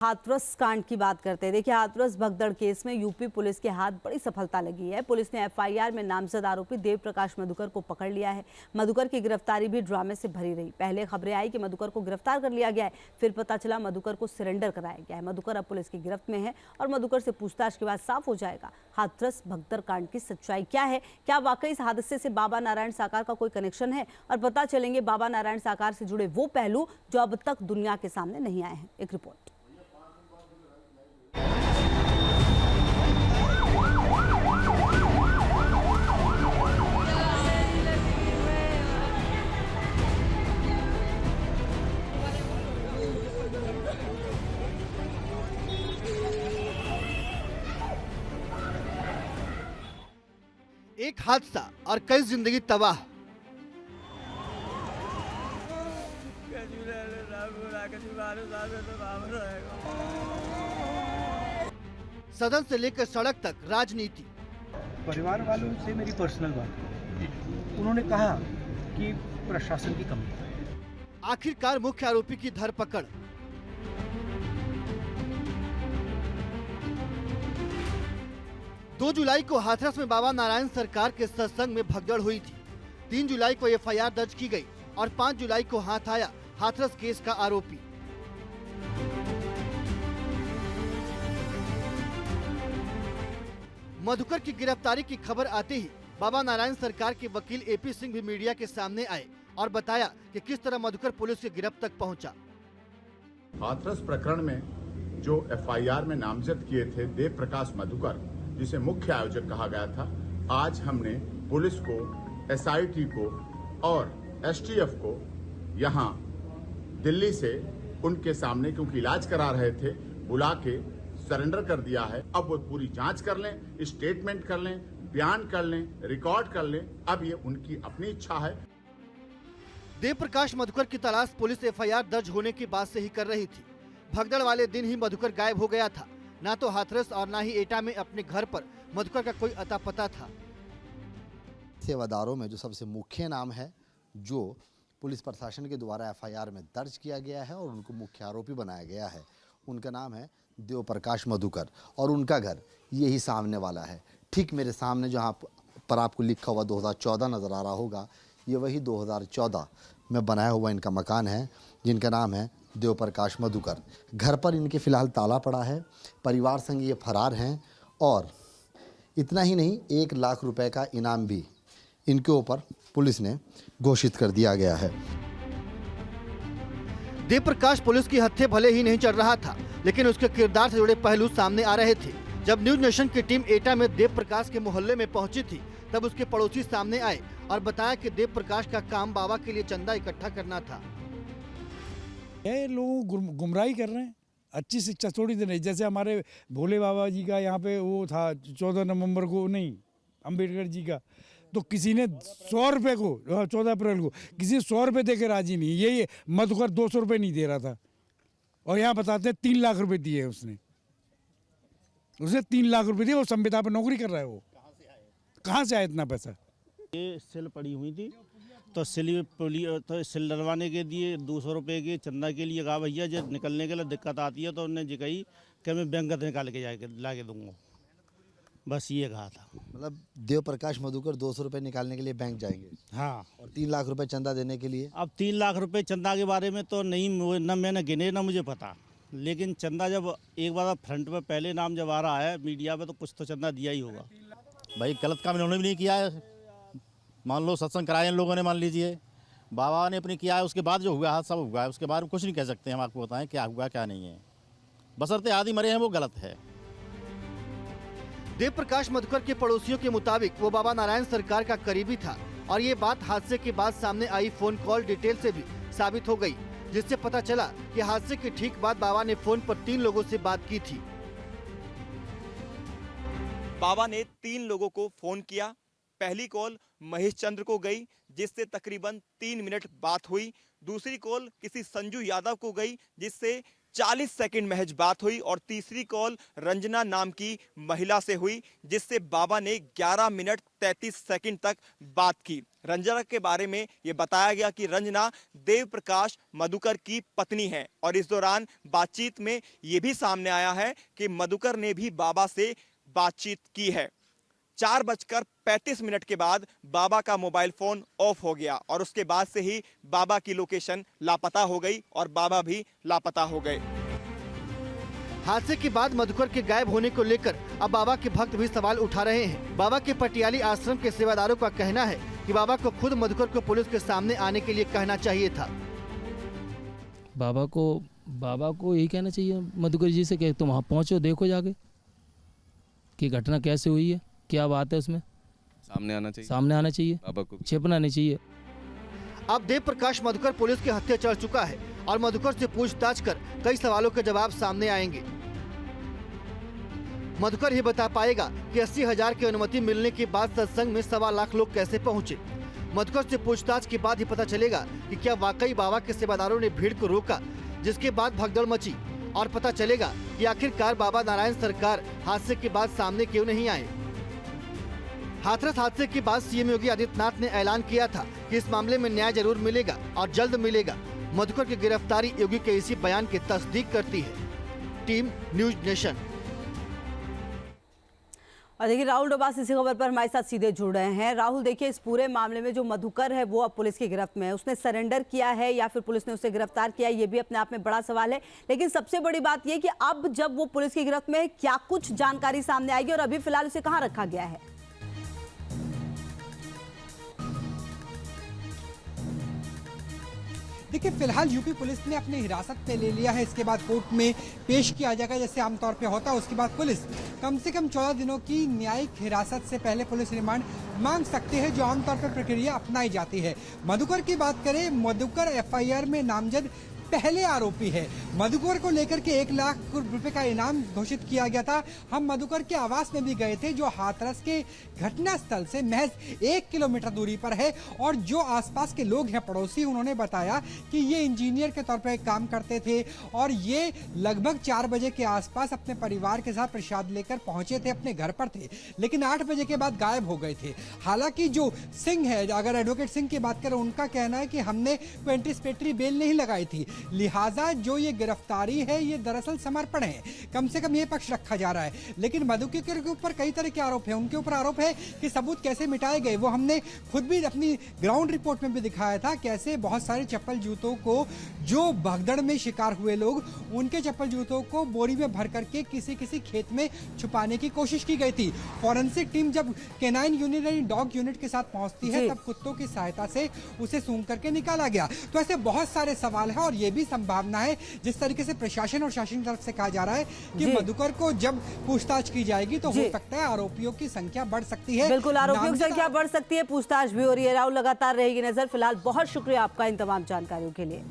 हाथरस कांड की बात करते हैं। देखिए, हाथरस भगदड़ केस में यूपी पुलिस के हाथ बड़ी सफलता लगी है। पुलिस ने एफआईआर में नामजद आरोपी देव प्रकाश मधुकर को पकड़ लिया है। मधुकर की गिरफ्तारी भी ड्रामे से भरी रही। पहले खबरें आई कि मधुकर को गिरफ्तार कर लिया गया है, फिर पता चला मधुकर को सरेंडर कराया गया है। मधुकर अब पुलिस की गिरफ्त में है और मधुकर से पूछताछ के बाद साफ हो जाएगा हाथरस भगदड़ कांड की सच्चाई क्या है। क्या वाकई इस हादसे से बाबा नारायण साकार का कोई कनेक्शन है, और पता चलेंगे बाबा नारायण साकार से जुड़े वो पहलू जो अब तक दुनिया के सामने नहीं आए हैं। एक रिपोर्ट। एक हादसा और कई जिंदगी तबाह। सदन से लेकर सड़क तक राजनीति। परिवार वालों से मेरी पर्सनल बात हुई। उन्होंने कहा कि प्रशासन की कमी है। आखिरकार मुख्य आरोपी की धरपकड़। दो जुलाई को हाथरस में बाबा नारायण सरकार के सत्संग में भगदड़ हुई थी। 3 जुलाई को एफआईआर दर्ज की गई और 5 जुलाई को हाथ आया हाथरस केस का आरोपी। मधुकर की गिरफ्तारी की खबर आते ही बाबा नारायण सरकार के वकील एपी सिंह भी मीडिया के सामने आए और बताया कि किस तरह मधुकर पुलिस की गिरफ्त तक पहुंचा। हाथरस प्रकरण में जो एफआईआर में नामजद किए थे देव प्रकाश मधुकर, जिसे मुख्य आयोजक कहा गया था, आज हमने पुलिस को, एसआईटी को और एसटीएफ को यहां दिल्ली से उनके सामने, क्योंकि इलाज करा रहे थे, बुला के सरेंडर कर दिया है। अब वो पूरी जांच कर लें, स्टेटमेंट कर लें, बयान कर लें, रिकॉर्ड कर लें। अब ये उनकी अपनी इच्छा है। देव प्रकाश मधुकर की तलाश पुलिस एफआईआर दर्ज होने के बाद से ही कर रही थी। भगदड़ वाले दिन ही मधुकर गायब हो गया था। ना तो हाथरस और ना ही एटा में अपने घर पर मधुकर का कोई अता पता था। सेवादारों में जो सबसे मुख्य नाम है, जो पुलिस प्रशासन के द्वारा एफआईआर में दर्ज किया गया है और उनको मुख्य आरोपी बनाया गया है, उनका नाम है देव प्रकाश मधुकर और उनका घर यही सामने वाला है। ठीक मेरे सामने जहाँ पर आपको लिखा हुआ 2014 नज़र आ रहा होगा, ये वही 2014 में बनाया हुआ इनका मकान है, जिनका नाम है देव प्रकाश मधुकर। घर पर इनके फिलहाल ताला पड़ा है। परिवार संग ये फरार हैं और इतना ही नहीं, 1 लाख रुपए का इनाम भी इनके ऊपर पुलिस ने घोषित कर दिया गया है। देव प्रकाश पुलिस की हत्थे भले ही नहीं चढ़ रहा था, लेकिन उसके किरदार से जुड़े पहलू सामने आ रहे थे। जब न्यूज नेशन की टीम एटा में देव प्रकाश के मोहल्ले में पहुंची थी, तब उसके पड़ोसी सामने आए और बताया कि देव प्रकाश का काम बाबा के लिए चंदा इकट्ठा करना था। ये लोग गुमराही कर रहे हैं, अच्छी शिक्षा थोड़ी दे रही। जैसे हमारे भोले बाबा जी का यहाँ पे वो था 14 नवंबर को, नहीं अंबेडकर जी का, तो किसी ने 100 रुपये को 14 अप्रैल को किसी ने 100 रुपये दे के राजी नहीं। ये मधुकर 200 रुपये नहीं दे रहा था और यहाँ बताते हैं 3 लाख रुपए दिए उसने 3 लाख रुपए दिए। वो संविदा पर नौकरी कर रहा है। वो कहाँ से आया इतना पैसा? ये सेल पड़ी हुई थी, तो सेल डलवाने के दिए 200 रुपये के चंदा के लिए। कहा भैया जब निकलने के लिए दिक्कत आती है तो उन्होंने जी कही कि मैं बैंक निकाल के ला के दूंगा, बस ये कहा था। मतलब देव प्रकाश मधुकर 200 रुपये निकालने के लिए बैंक जाएंगे, हाँ, और 3 लाख रुपए चंदा देने के लिए। अब 3 लाख रुपए चंदा के बारे में तो नहीं, न मैंने गिने ना मुझे पता, लेकिन चंदा जब एक बार फ्रंट में पहले नाम जब आ रहा है मीडिया में, तो कुछ तो चंदा दिया ही होगा। भाई गलत काम इन्होंने भी नहीं किया है। मान लो सत्संग कराए इन लोगों ने, मान लीजिए बाबा ने अपनी किया है, उसके बाद जो हुआ है सब हुआ है, उसके बारे में कुछ नहीं कह सकते हम आपको बताएं क्या हुआ क्या नहीं है। बशर्ते आदि मरे हैं वो गलत है। देव प्रकाश मधुकर के पड़ोसियों के मुताबिक वो बाबा नारायण सरकार का करीबी था और ये बात हादसे के बाद सामने आई फोन कॉल डिटेल से भी साबित हो गई, जिससे पता चला कि हादसे के ठीक बाद बाबा ने फोन पर 3 लोगों से बात की थी। बाबा ने 3 लोगों को फोन किया। पहली कॉल महेश चंद्र को गई, जिससे तकरीबन 3 मिनट बात हुई। दूसरी कॉल किसी संजू यादव को गई, जिससे 40 सेकंड महज बात हुई और तीसरी कॉल रंजना नाम की महिला से हुई, जिससे बाबा ने 11 मिनट 33 सेकंड तक बात की। रंजना के बारे में यह बताया गया कि रंजना देव प्रकाश मधुकर की पत्नी है और इस दौरान बातचीत में यह भी सामने आया है कि मधुकर ने भी बाबा से बातचीत की है। 4:35 के बाद बाबा का मोबाइल फोन ऑफ हो गया और उसके बाद से ही बाबा की लोकेशन लापता हो गई और बाबा भी लापता हो गए। हादसे के बाद मधुकर के गायब होने को लेकर अब बाबा के भक्त भी सवाल उठा रहे हैं। बाबा के पटियाली आश्रम के सेवादारों का कहना है कि बाबा को खुद मधुकर को पुलिस के सामने आने के लिए कहना चाहिए था। बाबा को यही कहना चाहिए मधुकर जी से कि तुम वहाँ पहुँचो, देखो जाके कि घटना कैसे हुई है, क्या बात है, उसमें सामने आना चाहिए बाबा को, छिपना नहीं चाहिए। अब देव प्रकाश मधुकर पुलिस के हत्थे चढ़ चुका है और मधुकर से पूछताछ कर कई सवालों के जवाब सामने आएंगे। मधुकर ही बता पाएगा कि 80,000 की अनुमति मिलने के बाद सत्संग में 1.25 लाख लोग कैसे पहुंचे। मधुकर से पूछताछ के बाद ही पता चलेगा कि क्या वाकई बाबा के सेवादारों ने भीड़ को रोका, जिसके बाद भगदड़ मची, और पता चलेगा कि आखिरकार बाबा नारायण सरकार हादसे के बाद सामने क्यों नहीं आए। हाथरस हादसे के बाद सीएम योगी आदित्यनाथ ने ऐलान किया था कि इस मामले में न्याय जरूर मिलेगा और जल्द मिलेगा। मधुकर की गिरफ्तारी योगी के इसी बयान की तस्दीक करती है। Team news nation. और देखिए राहुल डोबास इसी खबर पर हमारे साथ सीधे जुड़ रहे हैं। राहुल, देखिए इस पूरे मामले में जो मधुकर है वो अब पुलिस की गिरफ्त में है। उसने सरेंडर किया है या फिर पुलिस ने उसे गिरफ्तार किया, ये भी अपने आप में बड़ा सवाल है। लेकिन सबसे बड़ी बात ये कि अब जब वो पुलिस की गिरफ्त में है, क्या कुछ जानकारी सामने आएगी और अभी फिलहाल उसे कहाँ रखा गया है? देखिए फिलहाल यूपी पुलिस ने अपने हिरासत में ले लिया है। इसके बाद कोर्ट में पेश किया जाएगा जैसे आमतौर पे होता है। उसके बाद पुलिस कम से कम 14 दिनों की न्यायिक हिरासत से पहले पुलिस रिमांड मांग सकते हैं, जो आमतौर पर प्रक्रिया अपनाई जाती है। मधुकर की बात करें, मधुकर एफआईआर में नामजद पहले आरोपी है। मधुकर को लेकर के 1 लाख रुपए का इनाम घोषित किया गया था। हम मधुकर के आवास में भी गए थे, जो हाथरस के घटना स्थल से महज 1 किलोमीटर दूरी पर है। और जो आसपास के लोग हैं, पड़ोसी, उन्होंने बताया कि ये इंजीनियर के तौर पर काम करते थे और ये लगभग 4 बजे के आसपास अपने परिवार के साथ प्रसाद लेकर पहुंचे थे, अपने घर पर थे, लेकिन 8 बजे के बाद गायब हो गए थे। हालांकि जो सिंह है, अगर एडवोकेट सिंह की बात करें, उनका कहना है कि हमने कोई एंटीसिपेटरी बेल नहीं लगाई थी, लिहाजा जो ये गिरफ्तारी है ये दरअसल समर्पण है। कम से कम ये पक्ष रखा जा रहा है। लेकिन मधुकर के ऊपर कई तरह के आरोप हैं। उनके ऊपर आरोप है कि सबूत कैसे मिटाए गए, वो हमने खुद भी अपनी ग्राउंड रिपोर्ट में भी दिखाया था। कैसे बहुत सारे चप्पल जूतों को, जो भगदड़ में शिकार हुए लोग, उनके चप्पल जूतों को बोरी में भर करके किसी खेत में छुपाने की कोशिश की गई थी। फॉरेंसिक टीम जब कैनाइन यूनिट यानी डॉग यूनिट के साथ पहुंचती है, तब कुत्तों की सहायता से उसे सूंघ करके निकाला गया। तो ऐसे बहुत सारे सवाल है और ये भी संभावना है, जिस तरीके से प्रशासन और शासन की तरफ से कहा जा रहा है कि मधुकर को जब पूछताछ की जाएगी तो हो सकता है आरोपियों की संख्या बढ़ सकती है। बिल्कुल, आरोपियों की संख्या बढ़ सकती है, पूछताछ भी हो रही है। राहुल, लगातार रहेगी नजर। फिलहाल बहुत शुक्रिया आपका इन तमाम जानकारियों के लिए।